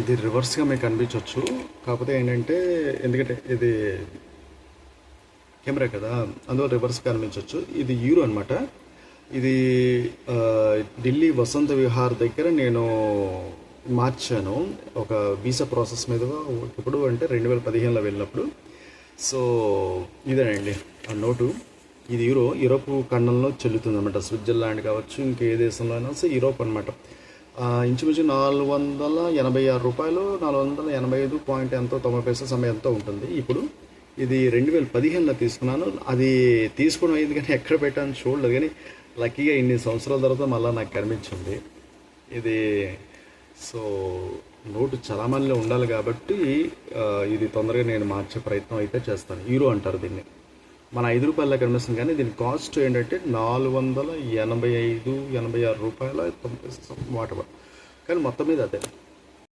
ఇది రివర్స్గా మీకు కనిపించవచ్చు. కాకపోతే ఏంటంటే, ఎందుకంటే ఇది కెమెరా కదా, అందులో రివర్స్ కనిపించవచ్చు. ఇది యూరో అనమాట. ఇది ఆ, ఢిల్లీ వసంత విహార్ దగ్గర నేను మార్చాను ఒక వీసా ప్రాసెస్ మీద. ఇప్పుడు అంటే 2015లో వెళ్ళినప్పుడు. సో ఇదేనండి ఆ నోటు. ఇది యూరోప్ ఖండంలో చెల్లుతుంది అనమాట. స్విట్జర్లాండ్ కావచ్చు, ఇంకే దేశంలో అయినా సరే యూరోప్ అనమాట. ఇంచుమించు రూ. 486, 485 పాయింట్ ఎంతో 90 పైసల సమయం ఎంతో ఉంటుంది. ఇప్పుడు ఇది 2015లో తీసుకున్నాను. అది తీసుకోవడం అయింది కానీ ఎక్కడ పెట్టాను చూడలేదు, కానీ లక్కీగా ఇన్ని సంవత్సరాల తర్వాత మళ్ళీ నాకు కనిపించింది ఇది. సో నోటు చలామణిలో ఉండాలి కాబట్టి ఇది తొందరగా నేను మార్చే ప్రయత్నం అయితే చేస్తాను. యూరో అంటారు దీన్ని. మన రూ. 5 కనిపిస్తుంది, కానీ దీని కాస్ట్ ఏంటంటే 485, 86 రూపాయల 90 వాటవ. కానీ మొత్తం మీద అదే.